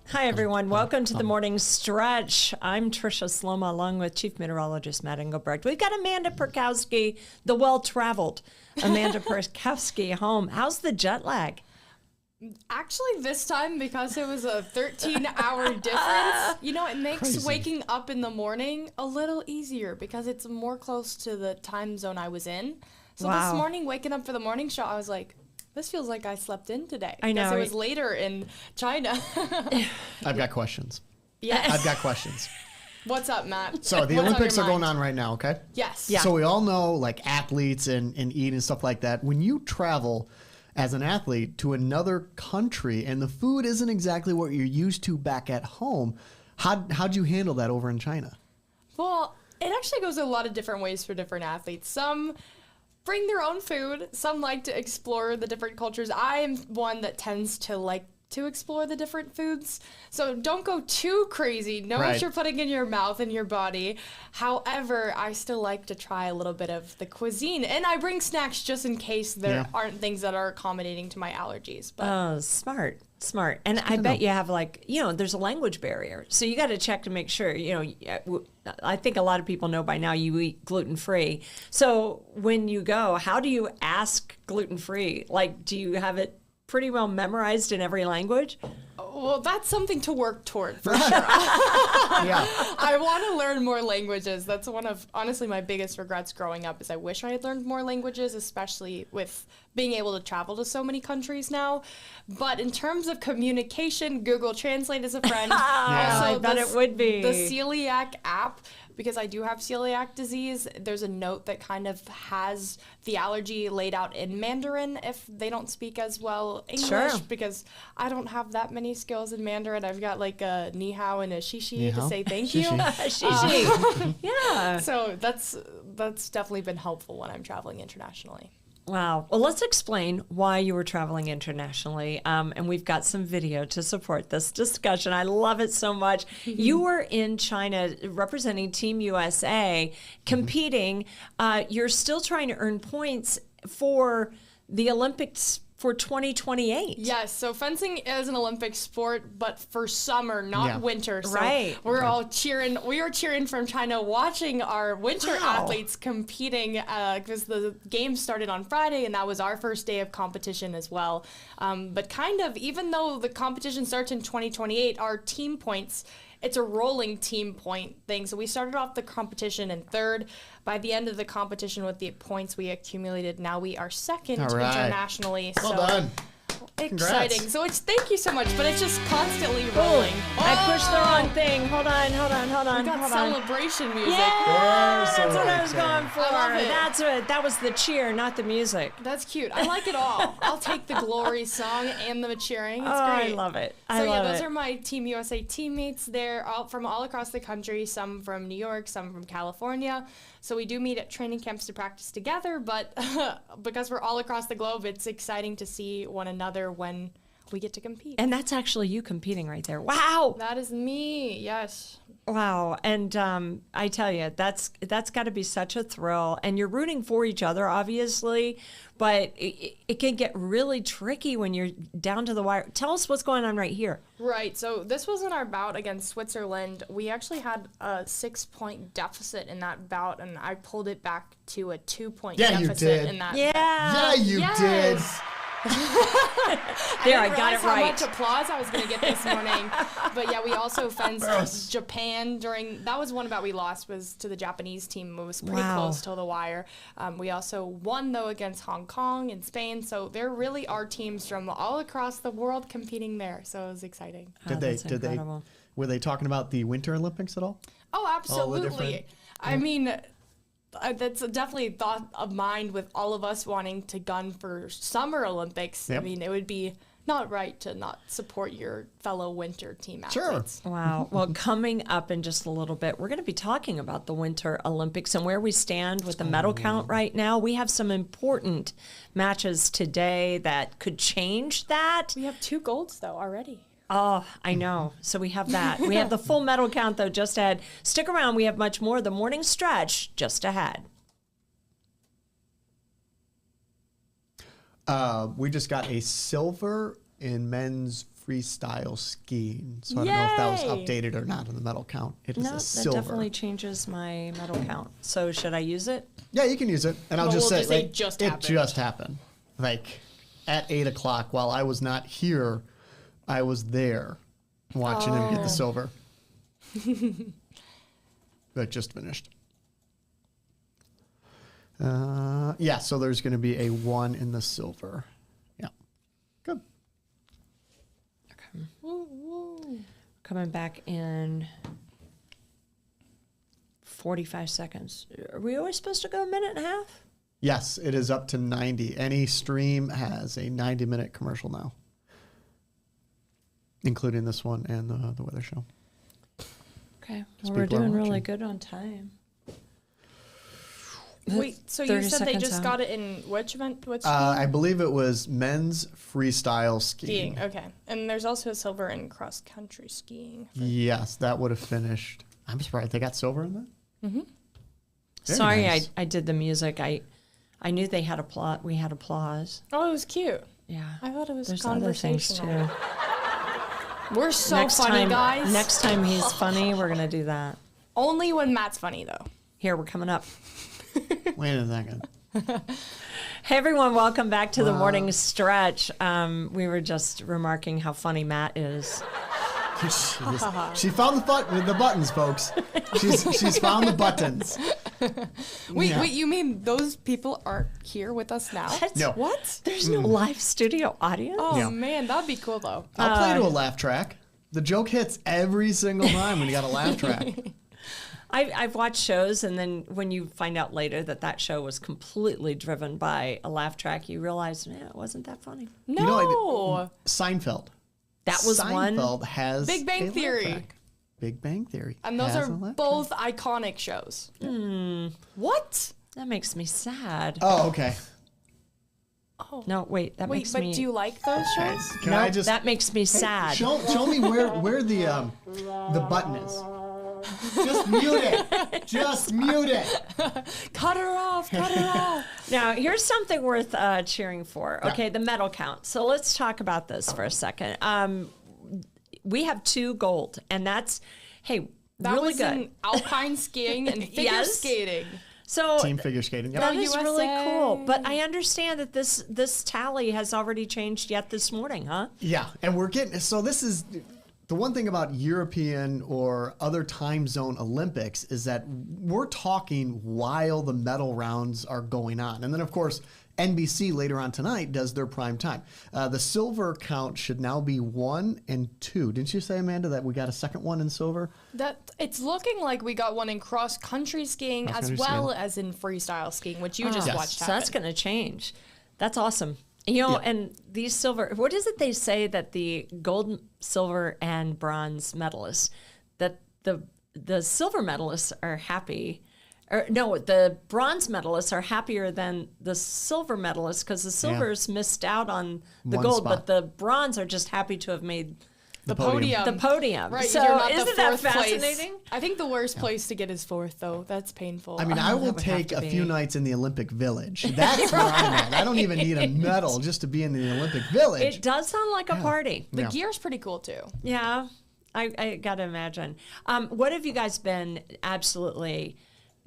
Hi, everyone. Welcome to the morning stretch. I'm Tricia Sloma, along with Chief Meteorologist Matt Engelbrecht. We've got Amanda Perkowski, the well-traveled Amanda Perkowski, home. How's the jet lag? Actually, this time, because it was a 13-hour difference, it makes waking up in the morning a little easier because it's more close to the time zone I was in. So This morning, waking up for the morning show, I was like, this feels like I slept in today. I know. Because it was later in China. I've got questions. Yes. I've got questions. What's up, Matt? So the Olympics are going on right now, okay? Yes. Yeah. So we all know, like, athletes and eat and stuff like that. When you travel as an athlete to another country and the food isn't exactly what you're used to back at home, how'd you handle that over in China? Well, it actually goes a lot of different ways for different athletes. Some bring their own food. Some like to explore the different cultures. I am one that tends to like to explore the different foods. So don't go too crazy. Know what you're putting in your mouth and your body. However, I still like to try a little bit of the cuisine. And I bring snacks just in case there aren't things that are accommodating to my allergies. But Oh, smart. And I bet you have there's a language barrier. So you got to check to make sure, I think a lot of people know by now you eat gluten-free. So when you go, how do you ask gluten-free? Like, do you have it pretty well memorized in every language? Well, that's something to work toward, for sure. I want to learn more languages. That's one of, honestly, my biggest regrets growing up is I wish I had learned more languages, especially with being able to travel to so many countries now. But in terms of communication, Google Translate is a friend. I bet it would be. The celiac app, because I do have celiac disease, there's a note that kind of has the allergy laid out in Mandarin if they don't speak as well English, because I don't have that many skills in Mandarin. I've got like a ni hao and a shishi to say thank you. Shishi. Yeah. So that's definitely been helpful when I'm traveling internationally. Wow. Well, let's explain why you were traveling internationally. And we've got some video to support this discussion. I love it so much. You were in China representing Team USA, competing. You're still trying to earn points for the Olympics for 2028. Yes, so fencing is an Olympic sport, but for summer, not winter. So we are cheering from China, watching our winter athletes competing, because the games started on Friday, and that was our first day of competition as well. But kind of, even though the competition starts in 2028, our team points, it's a rolling team point thing. So we started off the competition in third. By the end of the competition, with the points we accumulated, now we are second internationally. Well done. Exciting. Congrats. So it's thank you so much, but it's just constantly rolling. I pushed the wrong thing. Hold on. We got celebration music. Yeah, that's what I was going for. I love it. That's it. That was the cheer, not the music. That's cute. I like it all. I'll take the glory song and the cheering. It's great. I love it. Those are my Team USA teammates. They're from all across the country, some from New York, some from California. So we do meet at training camps to practice together, but because we're all across the globe, it's exciting to see one another when we get to compete. And that's actually you competing right there. Wow. That is me, yes. Wow. And I tell you, that's got to be such a thrill. And you're rooting for each other, obviously, but it can get really tricky when you're down to the wire. Tell us what's going on right here. Right. So this was in our bout against Switzerland. We actually had a 6-point deficit in that bout, and I pulled it back to a 2-point deficit in that. Yeah, you did. There, I got it right. How much applause I was going to get this morning. But yeah, we also fenced Japan that was one bout we lost, was to the Japanese team. It was pretty close to the wire. We also won, though, against Hong Kong and Spain. So there really are teams from all across the world competing there. So it was exciting. Were they talking about the Winter Olympics at all? Oh, absolutely. I mean, that's definitely a thought of mine with all of us wanting to gun for Summer Olympics. I mean, it would be not right to not support your fellow winter team athletes. Sure. Wow. Well, coming up in just a little bit, we're going to be talking about the Winter Olympics and where we stand with the medal count right now. We have some important matches today that could change that. We have 2 golds, though, already. Oh, I know. So we have that. We have the full medal count, though, just ahead. Stick around. We have much more. The morning stretch just ahead. We just got a silver in men's freestyle skiing. So I don't know if that was updated or not in the medal count. It is a silver. That definitely changes my medal count. So should I use it? Yeah, you can use it. And I'll just say, it just happened. Like at 8 o'clock while I was not here, I was there watching him get the silver. That just finished. Yeah, so there's going to be a 1 in the silver. Yeah. Good. Okay. Woo. Coming back in 45 seconds. Are we always supposed to go a minute and a half? Yes, it is up to 90. Any stream has a 90-minute commercial now, including this one and the weather show. Okay. Well, we're doing really good on time. Wait, so you said they just got it in which event? Which I believe it was men's freestyle skiing. Okay. And there's also a silver in cross-country skiing. Yes, that would have finished. I'm surprised they got silver in that. Mm-hmm. Sorry, nice. I did the music. I knew they had applause. We had applause. Oh, it was cute. Yeah. I thought it was There's conversational. other things, too. We're so funny, guys. Next time he's funny, we're going to do that. Only when Matt's funny, though. Here, we're coming up. Wait a second. Hey, everyone. Welcome back to the morning stretch. We were just remarking how funny Matt is. She found the buttons, folks. She's found the buttons. Wait, you mean those people aren't here with us now? No. What? There's no live studio audience? Oh, man, that'd be cool, though. I'll play to a laugh track. The joke hits every single time when you got a laugh track. I've watched shows, and then when you find out later that show was completely driven by a laugh track, you realize, man, it wasn't that funny. No. You know, Seinfeld. That was Seinfeld has Big Bang a Theory. laugh track. Big Bang Theory. And those has are a laugh both track. iconic shows. What? That makes me sad. Oh, okay. Oh. No, wait, that makes me... But do you like those shows? Can no, I just that makes me sad. show me where the button is. Just mute it. Just mute it. Cut her off. Cut her off. Now, here's something worth cheering for. Okay, the medal count. So let's talk about this for a second. We have 2 gold, and that's, hey, That really was good. in alpine skiing and figure skating. So Team figure skating. Yep. that is USA. really cool. But I understand that this tally has already changed yet this morning, huh? Yeah, and we're getting so this is the one thing about European or other time zone Olympics is that we're talking while the medal rounds are going on. And then, of course, NBC later on tonight does their prime time. The silver count should now be 1 and 2. Didn't you say, Amanda, that we got a second one in silver? That it's looking like we got one in cross-country skiing as well as in freestyle skiing, which you just watched So happen. that's going to change. That's awesome. You know, and these silver, what is it they say that the gold, silver, and bronze medalists, that the silver medalists are happy, or no, the bronze medalists are happier than the silver medalists because the silvers missed out on the One gold, spot. but the bronze are just happy to have made the podium. the podium. Right, So you're not the isn't that fourth place. fascinating? I think the worst place to get is 4th, though. That's painful. I mean, I will that would have take to a be. few nights in the Olympic Village. That's where I'm at. I don't even need a medal just to be in the Olympic Village. It does sound like a party. the gear's pretty cool, too. Yeah, I got to imagine. What have you guys been absolutely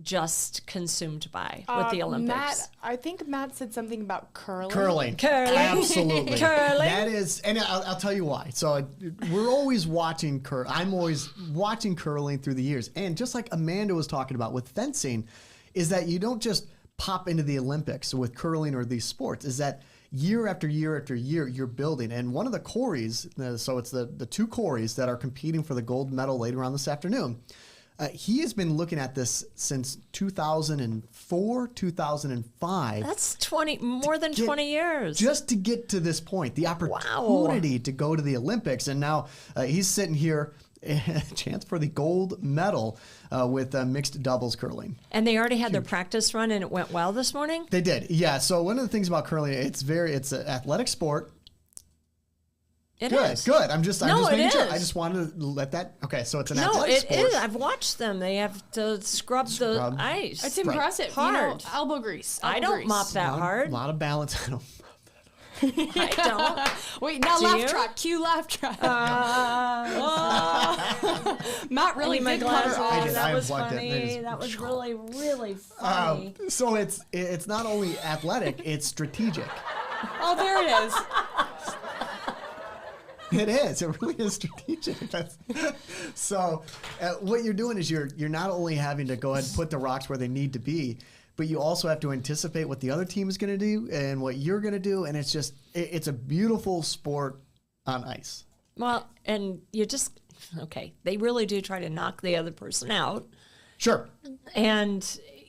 just consumed by with the Olympics? I think Matt said something about curling. Curling. Absolutely. That is, and I'll tell you why. So we're always watching I'm always watching curling through the years. And just like Amanda was talking about with fencing, is that you don't just pop into the Olympics with curling or these sports, is that year after year after year, you're building. And one of the Corys, so it's the 2 Corys that are competing for the gold medal later on this afternoon. He has been looking at this since 2004, 2005. That's more than 20 years. Just to get to this point, the opportunity to go to the Olympics. And now he's sitting here, a chance for the gold medal with mixed doubles curling. And they already had their practice run and it went well this morning? They did, yeah. So one of the things about curling, it's an athletic sport. It Good, is. good. I'm just making sure. is. I just wanted to let that. Okay, so it's an No, athletic it sport. is. I've watched them. They have to scrub the ice. It's impressive. Hard. You know, elbow grease. I elbow don't grease. mop that A hard. lot of balance. I don't. I don't. Wait, now Do laugh you? track. Cue laugh track. Matt really did cut her I off. did. That I was unplugged it. funny. That was really, really funny. So it's not only athletic, it's strategic. Oh, there it is. It is. It really is strategic. So what you're doing is you're not only having to go ahead and put the rocks where they need to be, but you also have to anticipate what the other team is going to do and what you're going to do. And it's just, it's a beautiful sport on ice. Well, and you just, okay, they really do try to knock the other person out. Sure. And,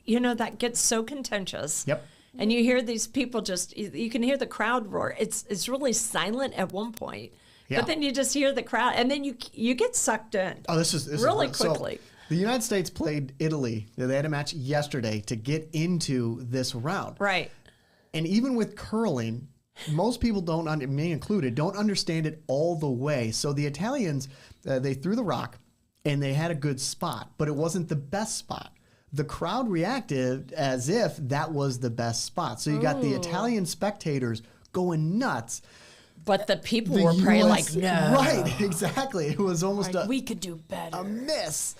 that gets so contentious. Yep. And you hear these people you can hear the crowd roar. It's really silent at one point. Yeah. But then you just hear the crowd, and then you get sucked in. Oh, this is really quickly. So the United States played Italy. They had a match yesterday to get into this round. Right. And even with curling, most people me included, don't understand it all the way. So the Italians, they threw the rock, and they had a good spot, but it wasn't the best spot. The crowd reacted as if that was the best spot. So you got the Italian spectators going nuts. But the people were probably like, no. Right, exactly. It was almost We could do better. a miss.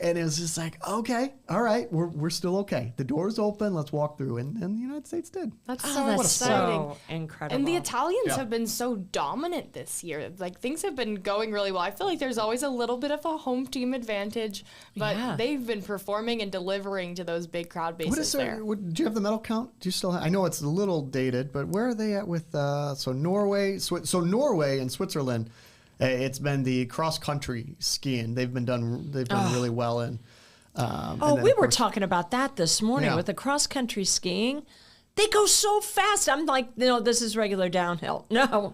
And it was just like, okay, all right, we're still okay. The door's open, let's walk through. And the United States did. That's That's exciting. so incredible. And the Italians Yeah. have been so dominant this year. Like, things have been going really well. I feel like there's always a little bit of a home team advantage, but Yeah. they've been performing and delivering to those big crowd bases there. Do you have the medal count? Do you still have, I know it's a little dated, but where are they at with, Norway and Switzerland, it's been the cross-country skiing. They've done really well in. we were talking about that this morning Yeah. with the cross-country skiing. They go so fast. I'm like, this is regular downhill. No,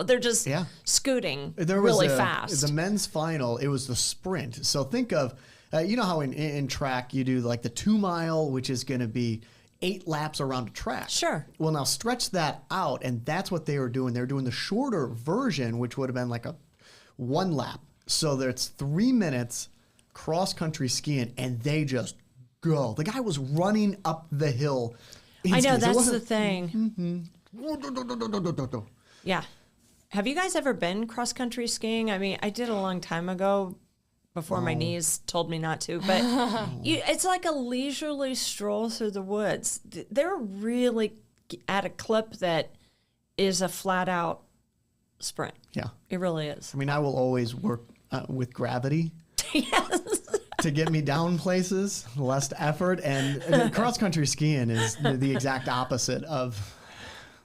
they're just scooting really fast. The men's final, it was the sprint. So think of, you know how in track you do like the 2 mile, which is going to be 8 laps around a track. Sure. Well, now stretch that out, and that's what they were doing. They were doing the shorter version, which would have been like a 1 lap. So there's 3 minutes cross-country skiing, and they just go. The guy was running up the hill. I know, that's the thing. Yeah. Have you guys ever been cross-country skiing? I mean, I did a long time ago before my knees told me not to, but it's like a leisurely stroll through the woods. They're really at a clip that is a flat-out sprint. Yeah. It really is. I mean, I will always work with gravity. Yes. To get me down places, less effort. And cross-country skiing is the exact opposite of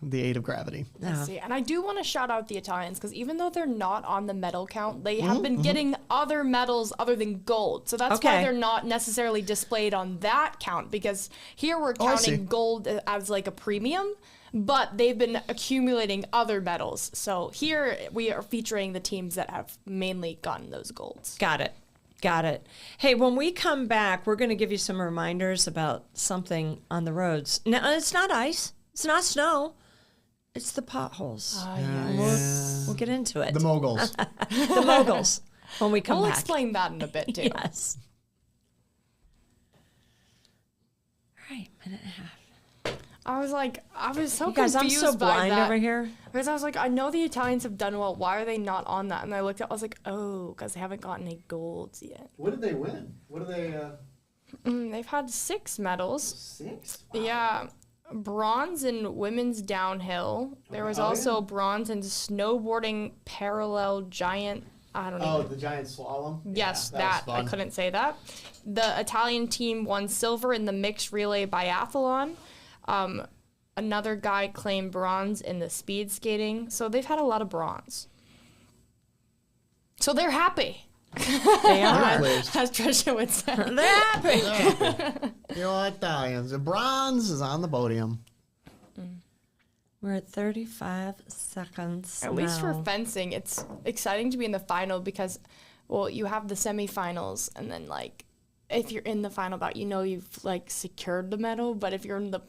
the aid of gravity. Let's see. And I do want to shout out the Italians, because even though they're not on the medal count, they have been getting other medals other than gold. So that's why they're not necessarily displayed on that count, because here we're counting gold as like a premium, but they've been accumulating other medals. So here we are featuring the teams that have mainly gotten those golds. Got it. Hey, when we come back, we're going to give you some reminders about something on the roads. Now, it's not ice. It's not snow. It's the potholes. We'll get into it. The moguls. The moguls when we come We'll back. explain that in a bit, too. Yes. All right, minute and a half. I was so You guys, I'm confused so by blind that. over here. Because I was like, I know the Italians have done well. Why are they not on that? And I looked at, I was like, oh, because they haven't gotten any golds yet. What did they win? What did they... They've had 6 medals. 6? Wow. Yeah. Bronze in women's downhill. There was also bronze in snowboarding parallel giant. I don't know. Oh, the giant slalom? Yes, Yeah, that. was I fun. couldn't say that. The Italian team won silver in the mixed relay biathlon. Another guy claimed bronze in the speed skating. So they've had a lot of bronze. So they're happy. They are. As Tricia would say. They're happy. You know, Italians. The bronze is on the podium. We're at 35 seconds At least for now. fencing, it's exciting to be in the final because, well, you have the semifinals, and then, like, if you're in the final bout, you know you've, like, secured the medal, but if you're in the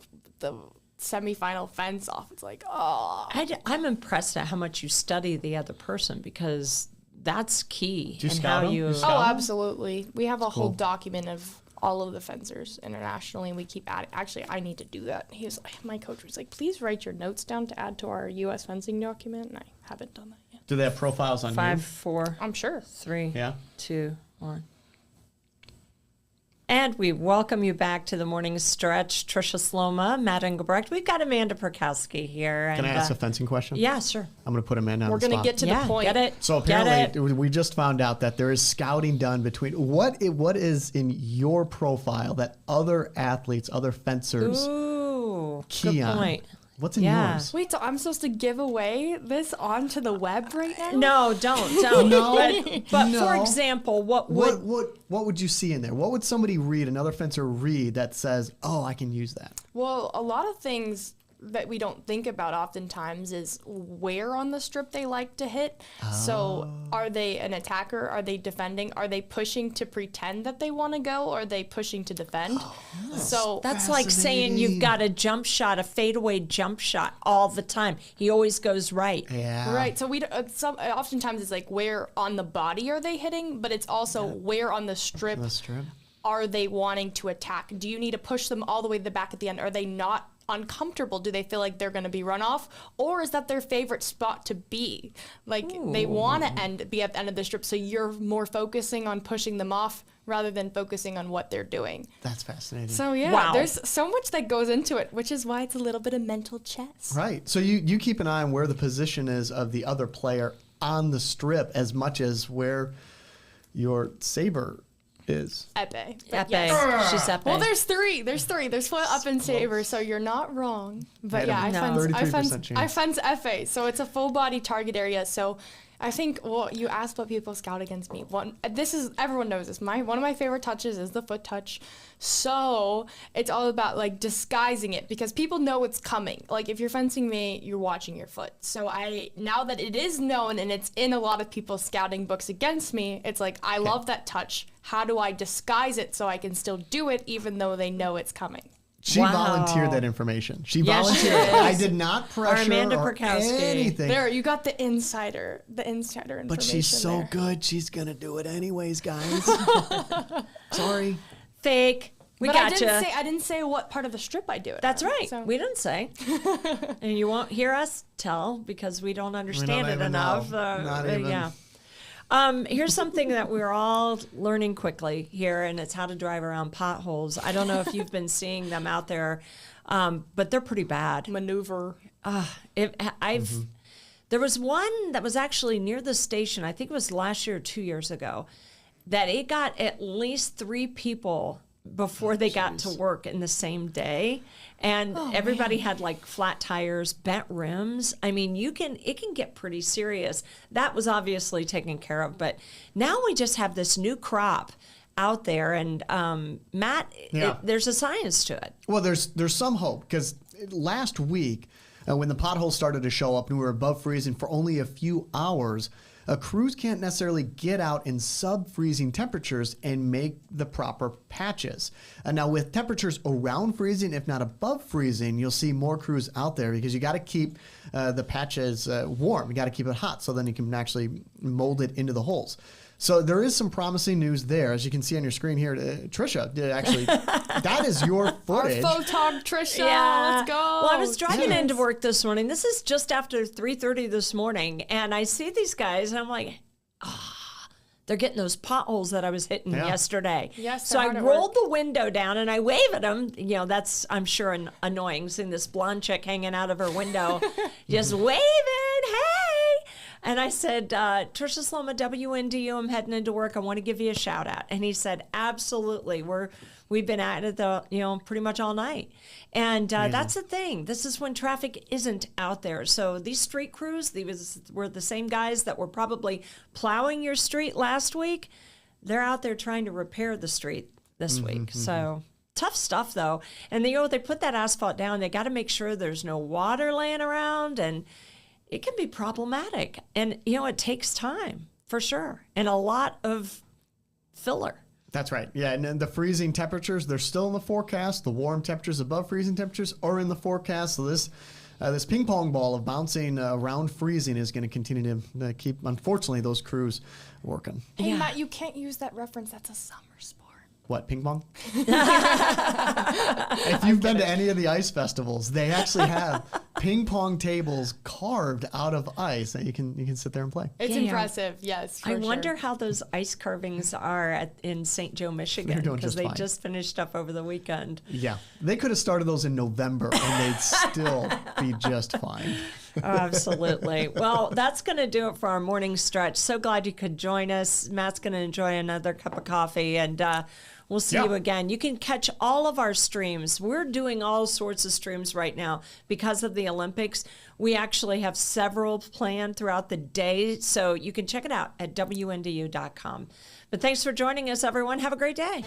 semifinal fence off, it's like, oh. I'm impressed at how much you study the other person, because that's key. Do you in scout how them? you. You scout Oh, them? absolutely. We have a whole document of all of the fencers internationally, and we keep adding. Actually, I need to do that. My coach was like, please write your notes down to add to our U.S. fencing document, and I haven't done that yet. Do they have profiles on 5, you? 4. I'm sure. 3, Yeah. 2, 1. And we welcome you back to the morning stretch. Tricia Sloma, Matt Engelbrecht. We've got Amanda Perkowski here. Can I ask a fencing question? Yeah, sure. I'm going to put Amanda on We're the spot. going to get to the point. Get it. So apparently, we just found out that there is scouting done between what is in your profile that other athletes, other fencers key good on. point. What's in Yeah. yours? Wait, so I'm supposed to give away this onto the web right now? No, don't. No, But no. for example, what would you see in there? What would somebody read, another fencer read that says, "Oh, I can use that"? Well, a lot of things that we don't think about oftentimes is where on the strip they like to hit. So are they an attacker? Are they defending? Are they pushing to pretend that they want to go? Or are they pushing to defend? So That's like saying you've got a jump shot, a fadeaway jump shot all the time. He always goes right. Yeah. right. So oftentimes it's like where on the body are they hitting, but it's also where on the strip The strip. are they wanting to attack? Do you need to push them all the way to the back at the end? Are they not uncomfortable? Do they feel like they're going to be run off? Or is that their favorite spot to be? Like they want to be at the end of the strip, so you're more focusing on pushing them off rather than focusing on what they're doing. That's fascinating. So yeah, Wow. there's so much that goes into it, which is why it's a little bit of mental chess. Right. So you keep an eye on where the position is of the other player on the strip as much as where your saber is. Epee. Epee. Yes. She's epee. Well, there's three. There's foot up and saber, so you're not wrong. But yeah, I fence 33% chance. FA, so it's a full body target area. So I think, well, you asked what people scout against me. Everyone knows this. One of my favorite touches is the foot touch. So it's all about like disguising it because people know it's coming. Like if you're fencing me, you're watching your foot. So now that it is known and it's in a lot of people's scouting books against me, it's like, I love that touch. How do I disguise it so I can still do it even though they know it's coming? She volunteered that information. She volunteered it. I did not pressure Amanda or Perkowski. anything. There, you got the insider information. But she's so there. good, she's going to do it anyways, guys. Sorry. Fake. We But gotcha. I didn't say what part of the strip I do it. That's on, right. so. We didn't say. And you won't hear us tell because we don't understand it even enough. know. Not even. Yeah. Here's something that we're all learning quickly here, and it's how to drive around potholes. I don't know if you've been seeing them out there, but they're pretty bad. Maneuver. There was one that was actually near the station. I think it was last year or 2 years ago, that it got at least 3 people before they got to work in the same day, and everybody had like flat tires, bent rims. I mean, it can get pretty serious. That was obviously taken care of, but now we just have this new crop out there, and Matt, there's a science to it. Well, there's some hope because last week when the potholes started to show up and we were above freezing for only a few hours, crews can't necessarily get out in sub-freezing temperatures and make the proper patches. Now, with temperatures around freezing, if not above freezing, you'll see more crews out there because you got to keep the patches warm. You got to keep it hot so then you can actually mold it into the holes. So there is some promising news there. As you can see on your screen here, Tricia, actually, that is your footage. Our photog, Tricia. Yeah. Let's go. Well, I was driving into work this morning. This is just after 3:30 this morning, and I see these guys, and I'm like, they're getting those potholes that I was hitting yesterday. Yes, so I they're hard at rolled the window down and I wave at them. You know, that's, I'm sure, annoying, seeing this blonde chick hanging out of her window, just waving, hey. And I said, Tricia Sloma, WNDU, I'm heading into work. I want to give you a shout out. And he said, absolutely. We've been at it pretty much all night. And that's the thing. This is when traffic isn't out there. So these street crews, these were the same guys that were probably plowing your street last week. They're out there trying to repair the street this week. So tough stuff, though. And they put that asphalt down. They got to make sure there's no water laying around, and it can be problematic. And, it takes time, for sure, and a lot of filler. That's right. Yeah, and then the freezing temperatures, they're still in the forecast. The warm temperatures above freezing temperatures are in the forecast. So this ping pong ball of bouncing around freezing is going to continue to keep, unfortunately, those crews working. Hey, Matt, you can't use that reference. That's a summer sport. What, ping pong? If you've been to any of the ice festivals, they actually have ping pong tables carved out of ice that you can sit there and play. It's impressive, yes. I wonder how those ice carvings are in St. Joe, Michigan, because they just finished up over the weekend. Yeah, they could have started those in November and they'd still be just fine. Oh, absolutely. Well, that's going to do it for our morning stretch. So glad you could join us. Matt's going to enjoy another cup of coffee, and we'll see you again. You can catch all of our streams. We're doing all sorts of streams right now because of the Olympics. We actually have several planned throughout the day, so you can check it out at WNDU.com. But thanks for joining us, everyone. Have a great day.